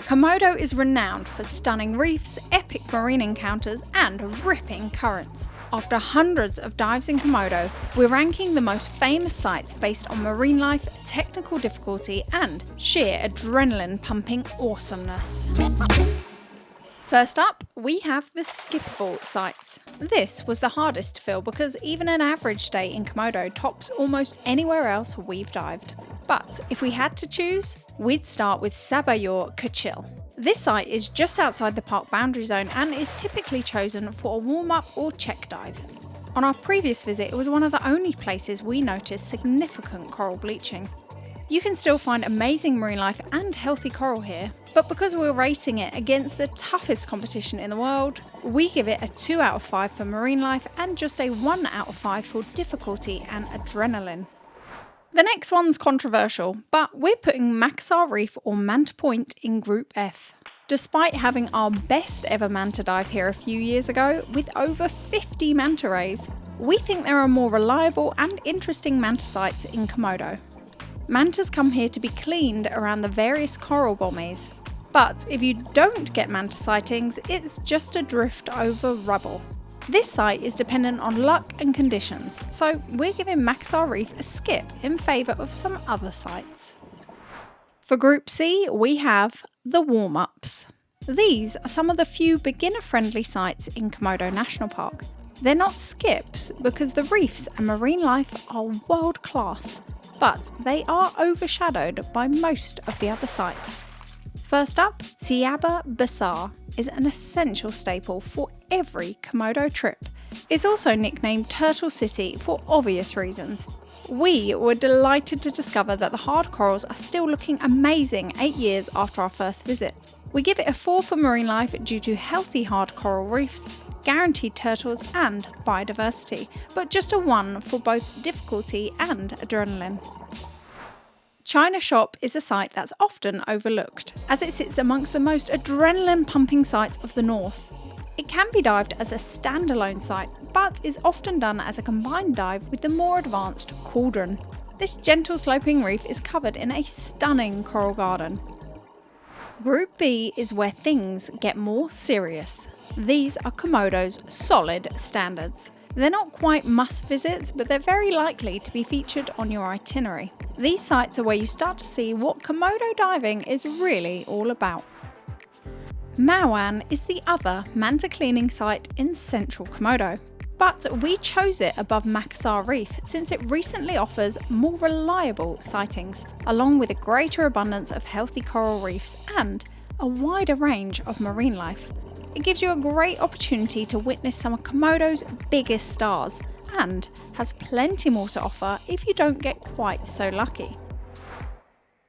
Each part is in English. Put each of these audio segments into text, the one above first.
Komodo is renowned for stunning reefs, epic marine encounters, and ripping currents. After hundreds of dives in Komodo, we're ranking the most famous sites based on marine life, technical difficulty, and sheer adrenaline-pumping awesomeness. First up, we have the skippable sites. This was the hardest to fill because even an average day in Komodo tops almost anywhere else we've dived. But if we had to choose, we'd start with Sebayur, Kecil. This site is just outside the park boundary zone and is typically chosen for a warm-up or check dive. On our previous visit, it was one of the only places we noticed significant coral bleaching. You can still find amazing marine life and healthy coral here, but because we're rating it against the toughest competition in the world, we give it a 2 out of 5 for marine life and just a 1 out of 5 for difficulty and adrenaline. The next one's controversial, but we're putting Makassar Reef or Manta Point in Group F. Despite having our best ever manta dive here a few years ago, with over 50 manta rays, we think there are more reliable and interesting manta sites in Komodo. Mantas come here to be cleaned around the various coral bommies, but if you don't get manta sightings, it's just a drift over rubble. This site is dependent on luck and conditions, so we're giving Makassar Reef a skip in favour of some other sites. For Group C, we have the warm-ups. These are some of the few beginner-friendly sites in Komodo National Park. They're not skips because the reefs and marine life are world-class, but they are overshadowed by most of the other sites. First up, Siaba Besar is an essential staple for every Komodo trip. It's also nicknamed Turtle City for obvious reasons. We were delighted to discover that the hard corals are still looking amazing 8 years after our first visit. We give it a 4 for marine life due to healthy hard coral reefs, guaranteed turtles and biodiversity, but just a 1 for both difficulty and adrenaline. China Shop is a site that's often overlooked, as it sits amongst the most adrenaline-pumping sites of the north. It can be dived as a standalone site, but is often done as a combined dive with the more advanced Cauldron. This gentle sloping reef is covered in a stunning coral garden. Group B is where things get more serious. These are Komodo's solid standards. They're not quite must visits, but they're very likely to be featured on your itinerary. These sites are where you start to see what Komodo diving is really all about. Mawan is the other manta cleaning site in central Komodo, but we chose it above Makassar Reef since it recently offers more reliable sightings, along with a greater abundance of healthy coral reefs and a wider range of marine life. It gives you a great opportunity to witness some of Komodo's biggest stars and has plenty more to offer if you don't get quite so lucky.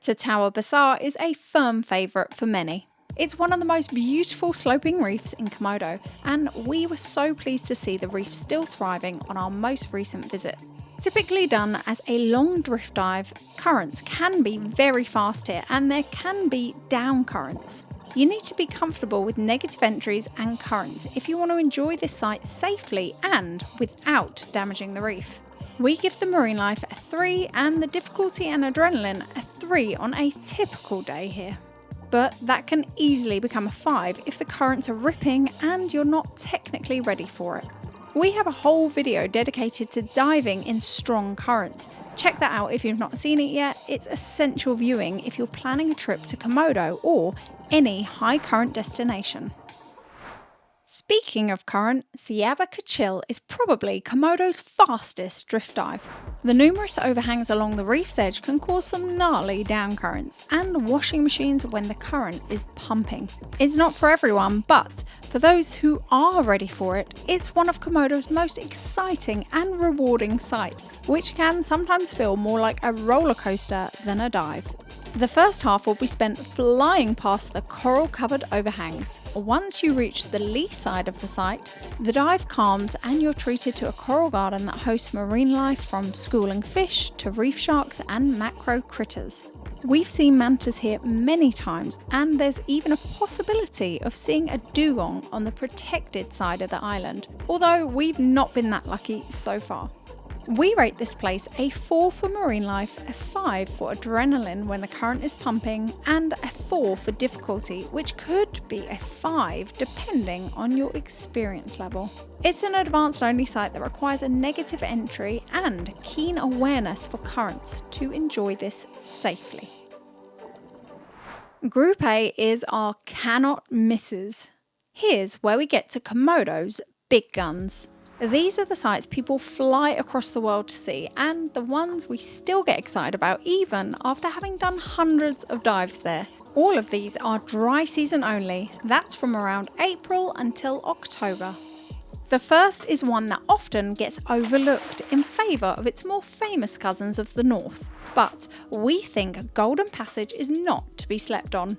Tatawa Besar is a firm favourite for many. It's one of the most beautiful sloping reefs in Komodo, and we were so pleased to see the reef still thriving on our most recent visit. Typically done as a long drift dive, currents can be very fast here and there can be down currents. You need to be comfortable with negative entries and currents if you want to enjoy this site safely and without damaging the reef. We give the marine life a 3 and the difficulty and adrenaline a 3 on a typical day here. But that can easily become a 5 if the currents are ripping and you're not technically ready for it. We have a whole video dedicated to diving in strong currents. Check that out if you've not seen it yet. It's essential viewing if you're planning a trip to Komodo or any high current destination. Speaking of current, Siaba Kecil is probably Komodo's fastest drift dive. The numerous overhangs along the reef's edge can cause some gnarly down currents and washing machines when the current is pumping. It's not for everyone, but for those who are ready for it, it's one of Komodo's most exciting and rewarding sights, which can sometimes feel more like a roller coaster than a dive. The first half will be spent flying past the coral-covered overhangs. Once you reach the lee side of the site, the dive calms and you're treated to a coral garden that hosts marine life from schooling fish to reef sharks and macro critters. We've seen mantas here many times, and there's even a possibility of seeing a dugong on the protected side of the island, although we've not been that lucky so far. We rate this place a 4 for marine life, a 5 for adrenaline when the current is pumping, and a 4 for difficulty, which could be a 5 depending on your experience level. It's an advanced only site that requires a negative entry and keen awareness for currents to enjoy this safely. Group A is our cannot misses. Here's where we get to Komodo's big guns. These are the sites people fly across the world to see, and the ones we still get excited about even after having done hundreds of dives there. All of these are dry season only, that's from around April until October. The first is one that often gets overlooked in favour of its more famous cousins of the north, but we think Golden Passage is not to be slept on.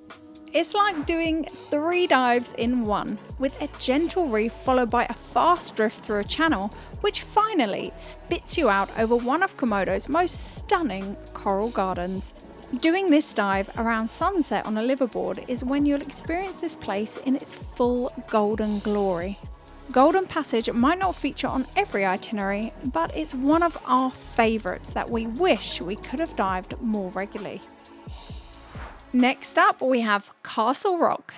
It's like doing 3 dives in one, with a gentle reef followed by a fast drift through a channel, which finally spits you out over one of Komodo's most stunning coral gardens. Doing this dive around sunset on a liveaboard is when you'll experience this place in its full golden glory. Golden Passage might not feature on every itinerary, but it's one of our favourites that we wish we could have dived more regularly. Next up, we have Castle Rock.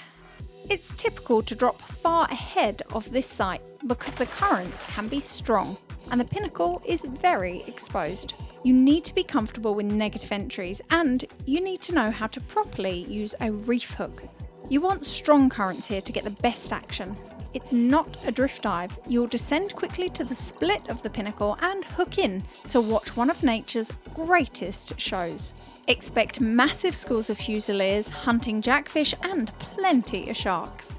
It's typical to drop far ahead of this site because the currents can be strong and the pinnacle is very exposed. You need to be comfortable with negative entries and you need to know how to properly use a reef hook. You want strong currents here to get the best action. It's not a drift dive. You'll descend quickly to the split of the pinnacle and hook in to watch one of nature's greatest shows. Expect massive schools of fusiliers, hunting jackfish and plenty of sharks.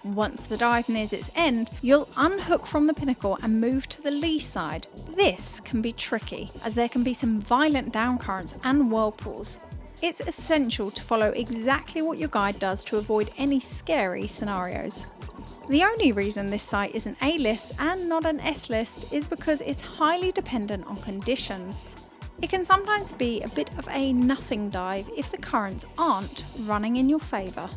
Once the dive nears its end, you'll unhook from the pinnacle and move to the lee side. This can be tricky as there can be some violent downcurrents and whirlpools. It's essential to follow exactly what your guide does to avoid any scary scenarios. The only reason this site is an A-list and not an S-list is because it's highly dependent on conditions. It can sometimes be a bit of a nothing dive if the currents aren't running in your favour.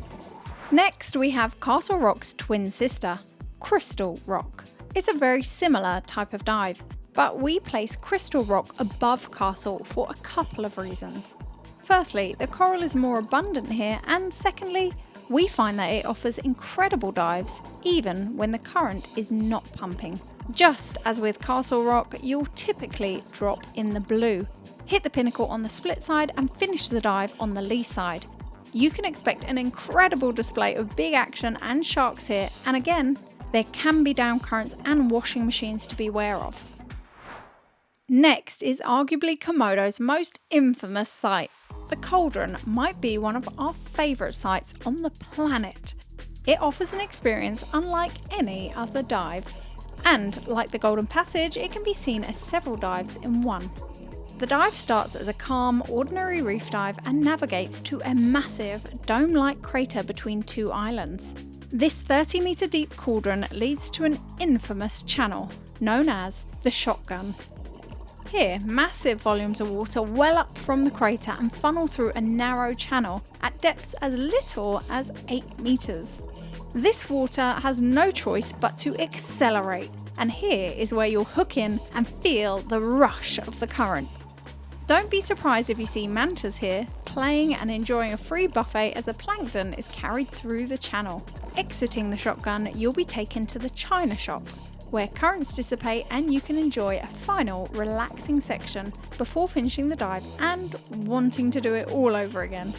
Next, we have Castle Rock's twin sister, Crystal Rock. It's a very similar type of dive, but we place Crystal Rock above Castle for a couple of reasons. Firstly, the coral is more abundant here, and secondly, we find that it offers incredible dives even when the current is not pumping. Just as with Castle Rock, you'll typically drop in the blue, hit the pinnacle on the split side and finish the dive on the lee side. You can expect an incredible display of big action and sharks here, and again, there can be down currents and washing machines to be aware of. Next is arguably Komodo's most infamous site. The Cauldron might be one of our favourite sites on the planet. It offers an experience unlike any other dive. And like the Golden Passage, it can be seen as several dives in one. The dive starts as a calm, ordinary reef dive and navigates to a massive, dome-like crater between 2 islands. This 30-metre deep cauldron leads to an infamous channel, known as the Shotgun. Here, massive volumes of water well up from the crater and funnel through a narrow channel at depths as little as 8 metres. This water has no choice but to accelerate, and here is where you'll hook in and feel the rush of the current. Don't be surprised if you see mantas here, playing and enjoying a free buffet as the plankton is carried through the channel. Exiting the Shotgun, you'll be taken to the China Shop, where currents dissipate and you can enjoy a final relaxing section before finishing the dive and wanting to do it all over again.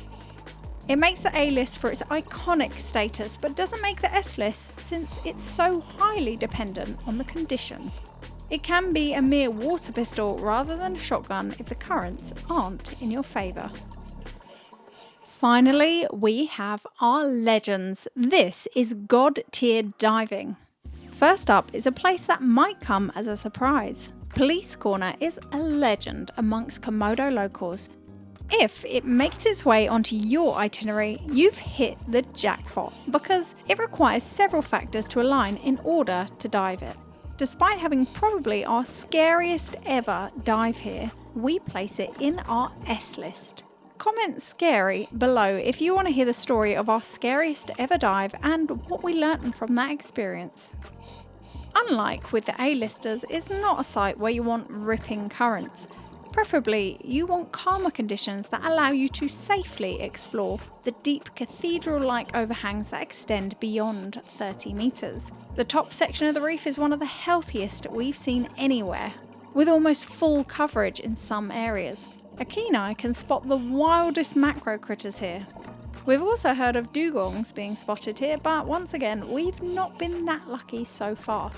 It makes the A-list for its iconic status, but doesn't make the S-list since it's so highly dependent on the conditions. It can be a mere water pistol rather than a shotgun if the currents aren't in your favour. Finally, we have our legends. This is God-tier diving. First up is a place that might come as a surprise. Police Corner is a legend amongst Komodo locals. If it makes its way onto your itinerary, you've hit the jackpot because it requires several factors to align in order to dive it. Despite having probably our scariest ever dive here, we place it in our S list. Comment scary below if you want to hear the story of our scariest ever dive and what we learned from that experience. unlike with the A-listers, is not a site where you want ripping currents. Preferably, you want calmer conditions that allow you to safely explore the deep cathedral-like overhangs that extend beyond 30 metres. The top section of the reef is one of the healthiest we've seen anywhere, with almost full coverage in some areas. A keen eye can spot the wildest macro critters here. We've also heard of dugongs being spotted here, but once again, we've not been that lucky so far.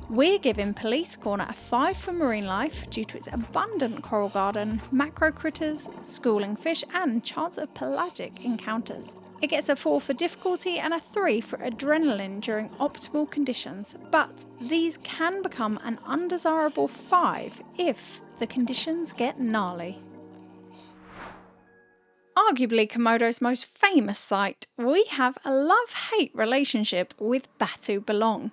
We're giving Police Corner a 5 for marine life due to its abundant coral garden, macro critters, schooling fish and chance of pelagic encounters. It gets a 4 for difficulty and a 3 for adrenaline during optimal conditions, but these can become an undesirable 5 if the conditions get gnarly. Arguably Komodo's most famous site, we have a love-hate relationship with Batu Bolong.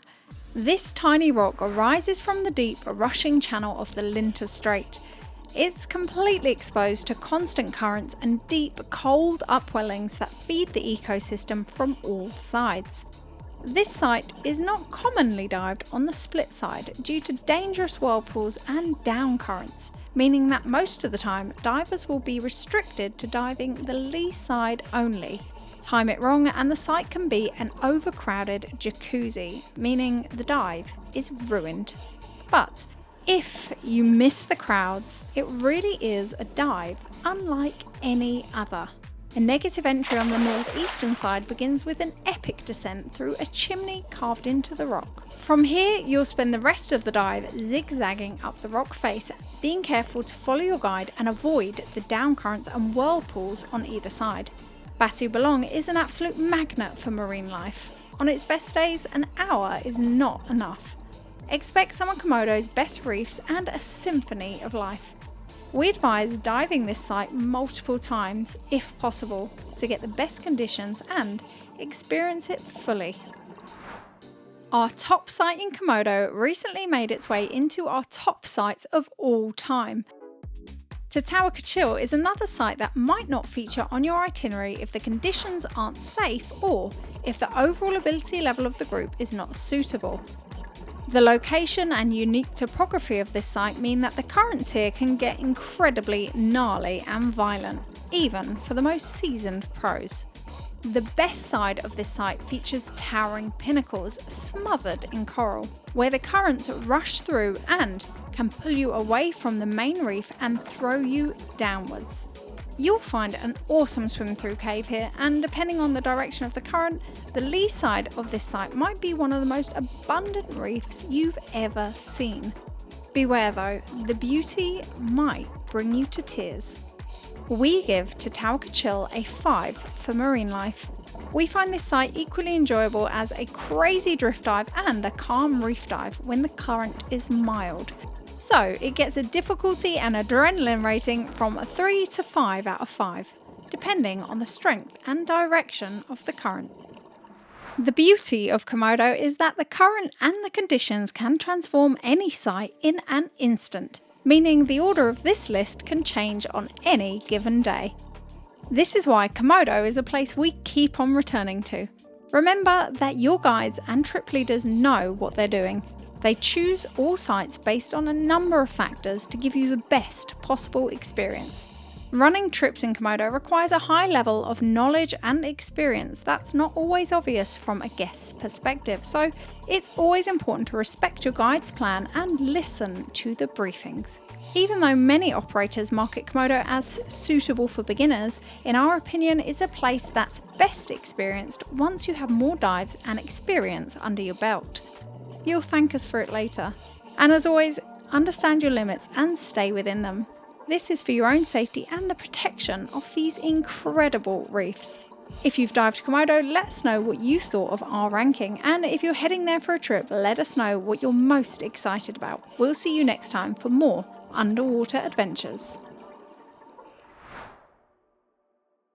This tiny rock rises from the deep, rushing channel of the Linta Strait. It's completely exposed to constant currents and deep, cold upwellings that feed the ecosystem from all sides. This site is not commonly dived on the split side due to dangerous whirlpools and down currents, meaning that most of the time divers will be restricted to diving the lee side only. Time it wrong and the site can be an overcrowded jacuzzi, meaning the dive is ruined. But if you miss the crowds, it really is a dive unlike any other. A negative entry on the northeastern side begins with an epic descent through a chimney carved into the rock. From here, you'll spend the rest of the dive zigzagging up the rock face, being careful to follow your guide and avoid the down currents and whirlpools on either side. Batu Bolong is an absolute magnet for marine life. On its best days, an hour is not enough. Expect some of Komodo's best reefs and a symphony of life. We advise diving this site multiple times, if possible, to get the best conditions and experience it fully. Our top site in Komodo recently made its way into our top sites of all time. Tatawa Kecil is another site that might not feature on your itinerary if the conditions aren't safe or if the overall ability level of the group is not suitable. The location and unique topography of this site mean that the currents here can get incredibly gnarly and violent, even for the most seasoned pros. The best side of this site features towering pinnacles smothered in coral, where the currents rush through and can pull you away from the main reef and throw you downwards. You'll find an awesome swim through cave here, and depending on the direction of the current, the lee side of this site might be one of the most abundant reefs you've ever seen. Beware though, the beauty might bring you to tears. We give Tatawa Kecil a 5 for marine life. We find this site equally enjoyable as a crazy drift dive and a calm reef dive when the current is mild. So it gets a difficulty and adrenaline rating from a 3 to 5 out of 5, depending on the strength and direction of the current. The beauty of Komodo is that the current and the conditions can transform any site in an instant, meaning the order of this list can change on any given day. This is why Komodo is a place we keep on returning to. Remember that your guides and trip leaders know what they're doing. They choose all sites based on a number of factors to give you the best possible experience. Running trips in Komodo requires a high level of knowledge and experience that's not always obvious from a guest's perspective, so it's always important to respect your guide's plan and listen to the briefings. Even though many operators market Komodo as suitable for beginners, in our opinion it's a place that's best experienced once you have more dives and experience under your belt. You'll thank us for it later. And as always, understand your limits and stay within them. This is for your own safety and the protection of these incredible reefs. If you've dived Komodo, let us know what you thought of our ranking, and if you're heading there for a trip, let us know what you're most excited about. We'll see you next time for more underwater adventures.